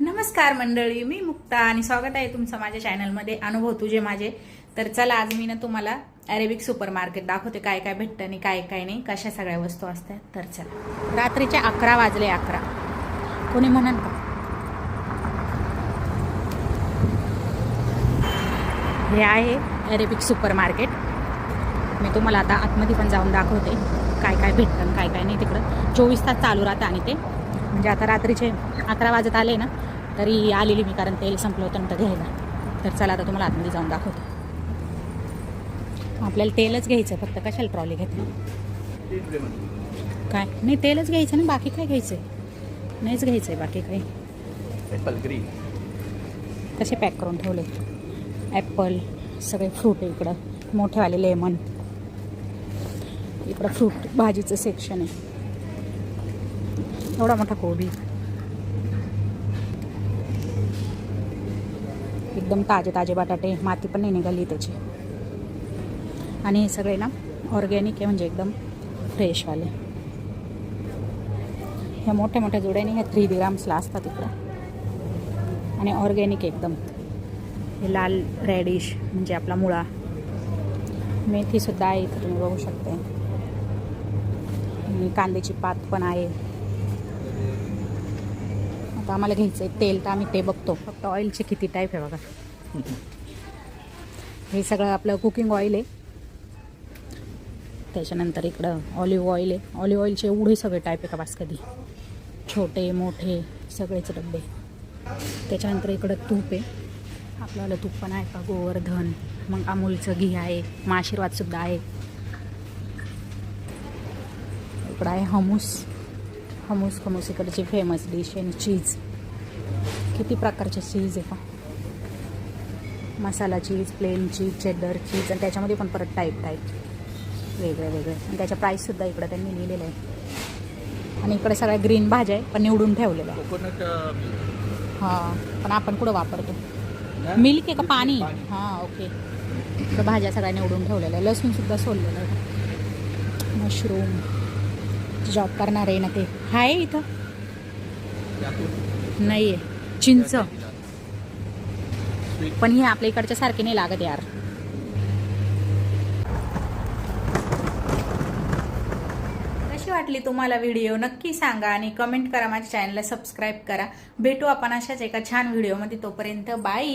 नमस्कार मंडळी, मी मुक्ता आणि स्वागत आहे तुमचं माझ्या चॅनलमध्ये अनुभव तुझे माझे. तर चला आज मी ना तुम्हाला अरेबिक सुपर मार्केट दाखवते, काय काय भेटतं आणि काय काय नाही, कशा सगळ्या वस्तू असतात. तर चला, रात्रीचे 11 वाजले. 11 कोणी म्हणन का? हे आहे अरेबिक सुपर मार्केट. मी तुम्हाला आता आतमध्ये पण जाऊन दाखवते काय काय भेटतं काय काय नाही. तिकडं 24 तास चालू राहतं आणि ते म्हणजे आता रात्रीचे 11 वाजत आले ना तरी आलेली मी, कारण तेल संपलं होतं नंतर घ्यायला. तर चला आता तुम्हाला आतमध्ये जाऊन दाखवते. आपल्याला तेलच घ्यायचं, फक्त कशाला ट्रॉली घेतली काय नाही. तेलच घ्यायचं ना, बाकी काय घ्यायचं आहे? नाहीच घ्यायचं आहे बाकी काही. कसे पॅक करून ठेवले. ॲपल, सगळे फ्रूट आहे इकडं, मोठेवाले लेमन. इकडं फ्रूट भाजीचं सेक्शन आहे. एवढा मोठा कोबी, एकदम ताजे ताजे बटाटे, माती पण नाही निघाली त्याची. आणि हे सगळे ना ऑर्गॅनिक आहे, म्हणजे एकदम फ्रेशवाले. ह्या मोठ्या मोठ्या जोड्याने ह्या 3 ग्राम्सला असतात इकडं आणि ऑर्गॅनिक एकदम. हे लाल रॅडिश म्हणजे आपला मुळा. मेथीसुद्धा आहे इथं, तुम्ही बघू शकता. आणि कांद्याची पात पण आहे. आता आम्हाला घ्यायचं आहे तेल, तर आम्ही ते बघतो. फक्त ऑइलचे किती टाईप आहे बघा. हे सगळं आपलं कुकिंग ऑइल आहे. त्याच्यानंतर इकडं ऑलिव्ह ऑइल आहे. ऑलिव्ह ऑइलचे एवढे सगळे टाईप आहे का बास, कधी छोटे मोठे सगळेच डब्बे. त्याच्यानंतर इकडं तूप आहे. आपल्याला तूप पण आहे का, गोवर्धन. मग अमूलचं घी आहे, मग आशीर्वादसुद्धा आहे. इकडं आहे हमूस. हमूस इकडची फेमस डिश आहे. चीज, किती प्रकारचे चीज आहे का. मसाला चीज, प्लेन चीज, चेडर चीज, आणि त्याच्यामध्ये पण परत टाईप वेगळे वेगळे. आणि त्याच्या प्राईससुद्धा इकडं त्यांनी लिहिलेलं आहे. आणि इकडे सगळ्या ग्रीन भाज्या आहे, पण निवडून ठेवलेल्या आहे. हां, पण आपण कुठं वापरतो? मिल्क आहे का पाणी? हां, ओके. तर भाज्या सगळ्या निवडून ठेवलेल्या आहे. लसूणसुद्धा सोललेलं आहे. मशरूम, जॉब करणार आहे ना ते आहे इथं. नाही आहे चिंच, पण हे आपल्या इकडच्या सारखे नाही लागत यार. कशी वाटली तुम्हाला व्हिडिओ नक्की सांगा आणि कमेंट करा. माझ्या चॅनलला सबस्क्राईब करा. भेटू आपण अशाच एका छान व्हिडिओमध्ये. तोपर्यंत बाय.